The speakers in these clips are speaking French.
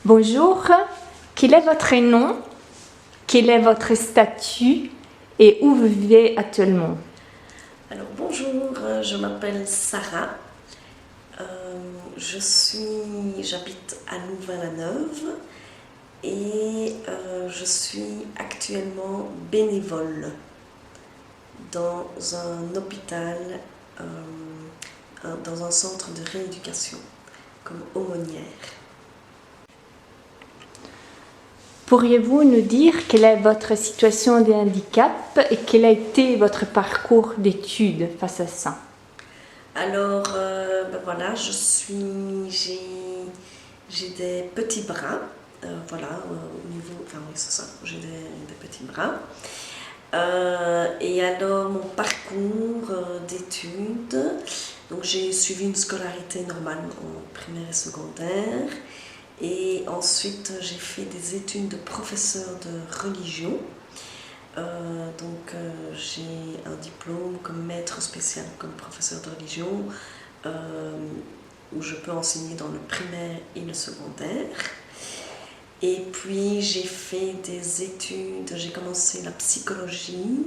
Bonjour, quel est votre nom? Quel est votre statut et où vous vivez actuellement? Alors bonjour, je m'appelle Sarah. J'habite à Louvain-la-Neuve et je suis actuellement bénévole dans un hôpital, dans un centre de rééducation comme aumônière. Pourriez-vous nous dire quelle est votre situation de handicap et quel a été votre parcours d'études face à ça? Alors voilà, j'ai des petits bras, voilà, au niveau, enfin oui c'est ça, j'ai des petits bras. Et alors mon parcours d'études, donc j'ai suivi une scolarité normale en primaire et secondaire. Et ensuite, j'ai fait des études de professeur de religion. J'ai un diplôme comme maître spécial, comme professeur de religion, où je peux enseigner dans le primaire et le secondaire. Et puis, j'ai fait des études, j'ai commencé la psychologie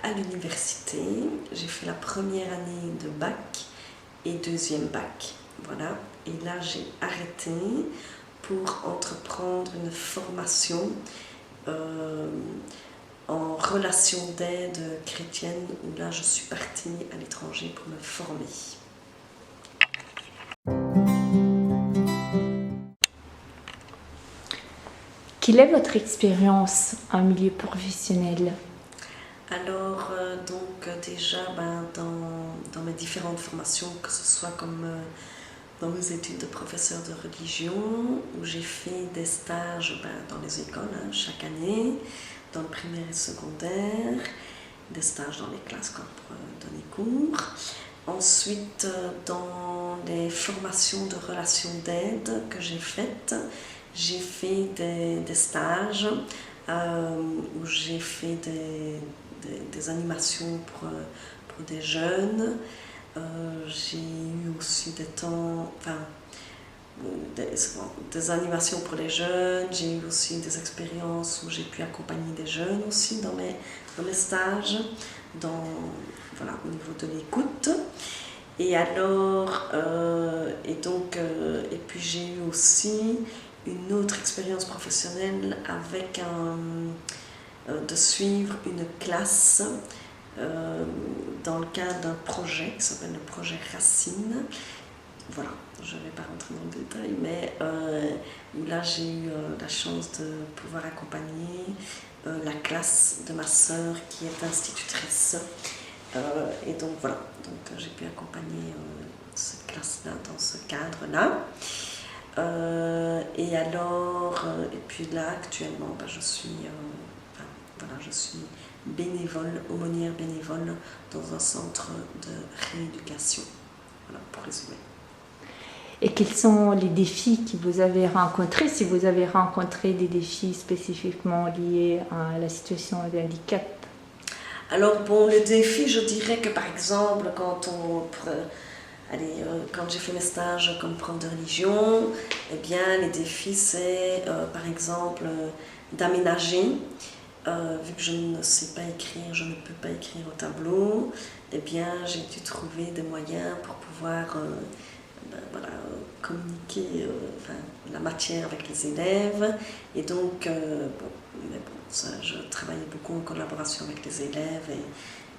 à l'université. J'ai fait la première année de bac et deuxième bac. Voilà. Et là, j'ai arrêté pour entreprendre une formation en relation d'aide chrétienne, où là je suis partie à l'étranger pour me former. Quelle est votre expérience en milieu professionnel? Alors déjà dans mes différentes formations, que ce soit comme dans mes études de professeur de religion, où j'ai fait des stages dans les écoles chaque année, dans le primaire et secondaire, des stages dans les classes pour donner cours. Ensuite, dans les formations de relations d'aide que j'ai faites, j'ai fait des stages où j'ai fait des animations pour des jeunes. J'ai eu aussi des animations pour les jeunes. J'ai eu aussi des expériences où j'ai pu accompagner des jeunes aussi dans mes stages, au niveau de l'écoute. Et alors, et puis j'ai eu aussi une autre expérience professionnelle avec de suivre une classe dans le cadre d'un projet qui s'appelle le projet Racine. Voilà, je ne vais pas rentrer dans le détail, mais où là j'ai eu la chance de pouvoir accompagner la classe de ma sœur qui est institutrice. Et donc voilà, j'ai pu accompagner cette classe-là dans ce cadre-là. Et puis là actuellement, je suis bénévole, aumônière bénévole dans un centre de rééducation. Voilà, pour résumer. Et quels sont les défis que vous avez rencontrés, si vous avez rencontré des défis spécifiquement liés à la situation de handicap? Alors bon, le défi, je dirais que par exemple, quand j'ai fait mes stages comme prof de religion, eh bien les défis c'est par exemple d'aménager. Vu que je ne sais pas écrire, je ne peux pas écrire au tableau, eh bien j'ai dû trouver des moyens pour pouvoir communiquer la matière avec les élèves. Et donc, je travaillais beaucoup en collaboration avec les élèves et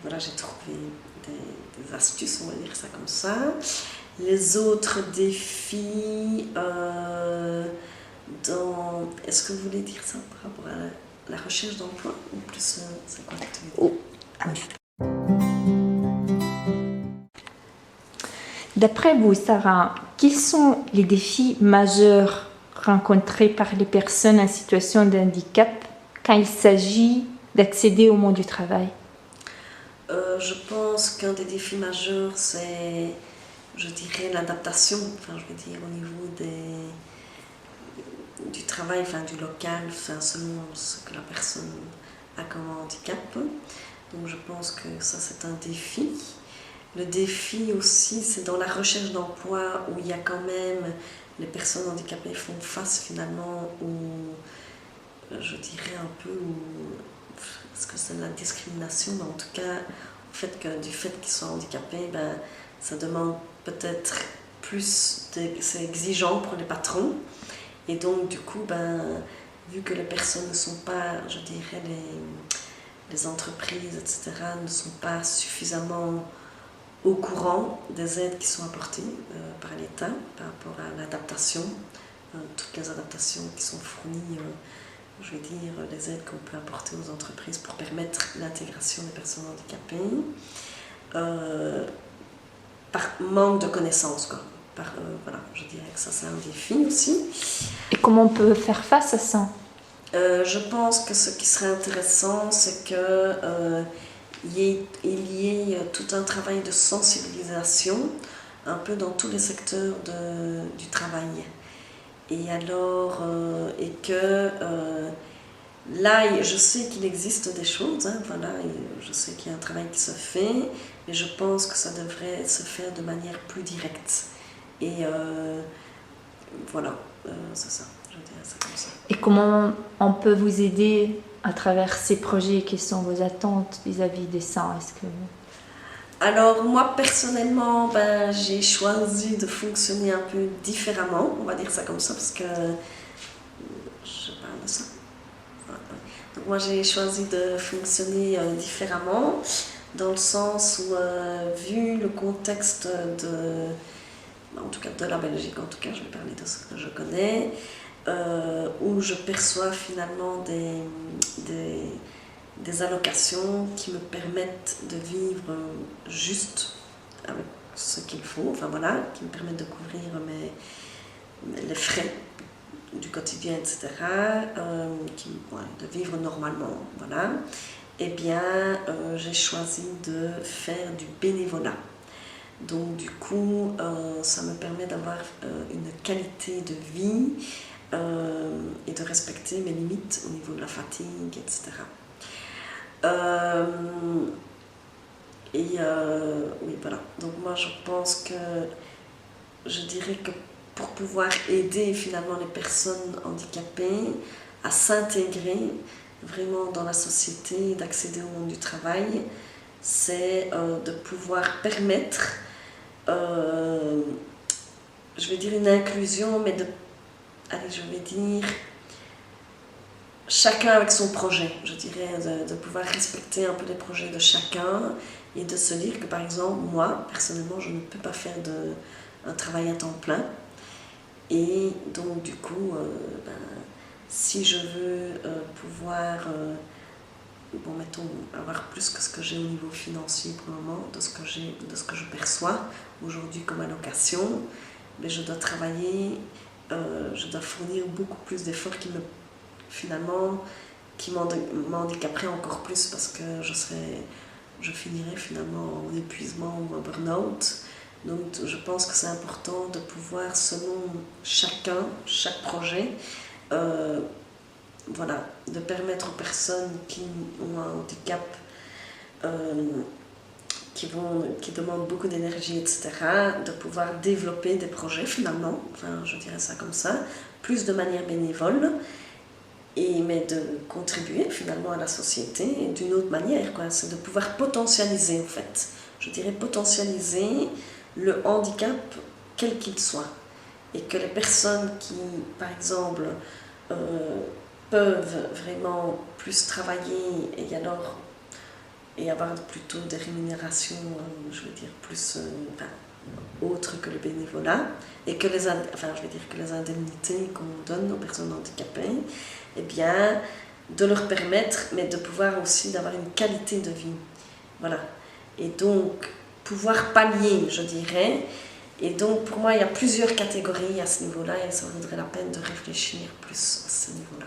voilà, j'ai trouvé des astuces, on va dire ça comme ça. Les autres défis, est-ce que vous voulez dire ça par rapport à la recherche d'emploi ou plus c'est quoi l'activité? D'après vous, Sarah, quels sont les défis majeurs rencontrés par les personnes en situation de handicap quand il s'agit d'accéder au monde du travail? Je pense qu'un des défis majeurs, c'est, je dirais, l'adaptation, au niveau du travail, du local, selon ce que la personne a comme handicap. Donc je pense que ça, c'est un défi. Le défi aussi, c'est dans la recherche d'emploi où il y a quand même les personnes handicapées font face finalement je dirais un peu, est-ce que c'est de la discrimination, mais en tout cas, du fait qu'ils soient handicapés, ça demande peut-être plus, c'est exigeant pour les patrons. Et donc, du coup, vu que les personnes ne sont pas, je dirais, les entreprises, etc., ne sont pas suffisamment au courant des aides qui sont apportées par l'État par rapport à l'adaptation, toutes les adaptations qui sont fournies, je vais dire, les aides qu'on peut apporter aux entreprises pour permettre l'intégration des personnes handicapées, par manque de connaissances, quoi. Voilà, je dirais que ça c'est un défi aussi. Et comment on peut faire face à ça? Je pense que ce qui serait intéressant, c'est qu'il y ait tout un travail de sensibilisation un peu dans tous les secteurs du travail. Et alors, là, je sais qu'il existe des choses, hein, voilà, je sais qu'il y a un travail qui se fait, mais je pense que ça devrait se faire de manière plus directe. Et voilà, c'est ça, je dirais ça comme ça. Et comment on peut vous aider à travers ces projets? Quelles sont vos attentes vis-à-vis de ça? Alors moi personnellement, j'ai choisi de fonctionner un peu différemment, on va dire ça comme ça, parce que je parle de ça. Donc moi j'ai choisi de fonctionner différemment, dans le sens où, vu le contexte en tout cas de la Belgique, en tout cas je vais parler de ce que je connais, où je perçois finalement des allocations qui me permettent de vivre juste avec ce qu'il faut, enfin voilà, qui me permettent de couvrir les frais du quotidien, etc., de vivre normalement, voilà. Eh bien, j'ai choisi de faire du bénévolat. Donc du coup, ça me permet d'avoir une qualité de vie et de respecter mes limites au niveau de la fatigue, etc. Oui, voilà. Donc moi, je pense que je dirais que pour pouvoir aider finalement les personnes handicapées à s'intégrer vraiment dans la société, d'accéder au monde du travail, c'est de pouvoir permettre, je vais dire une inclusion, mais chacun avec son projet, je dirais, de pouvoir respecter un peu les projets de chacun et de se dire que par exemple, moi, personnellement, je ne peux pas faire un travail à temps plein. Et donc du coup, si je veux pouvoir, mettons, avoir plus que ce que j'ai au niveau financier pour le moment, de ce que je perçois aujourd'hui comme allocation, je dois travailler, je dois fournir beaucoup plus d'efforts qui m'handicaperaient encore plus, parce que je finirais finalement en épuisement ou en burn-out. Donc je pense que c'est important de pouvoir, selon chaque projet, de permettre aux personnes qui ont un handicap, qui demandent beaucoup d'énergie, etc., de pouvoir développer des projets finalement, je dirais ça comme ça, plus de manière bénévole, mais de contribuer finalement à la société d'une autre manière, quoi. C'est de pouvoir potentialiser, en fait. Je dirais potentialiser le handicap, quel qu'il soit. Et que les personnes qui, par exemple, peuvent vraiment plus travailler et avoir plutôt des rémunérations, je veux dire, plus autres que le bénévolat, et que les indemnités qu'on donne aux personnes handicapées, eh bien, de leur permettre, mais de pouvoir aussi d'avoir une qualité de vie. Voilà. Et donc, pouvoir pallier, je dirais. Et donc, pour moi, il y a plusieurs catégories à ce niveau-là, et ça vaudrait la peine de réfléchir plus à ce niveau-là.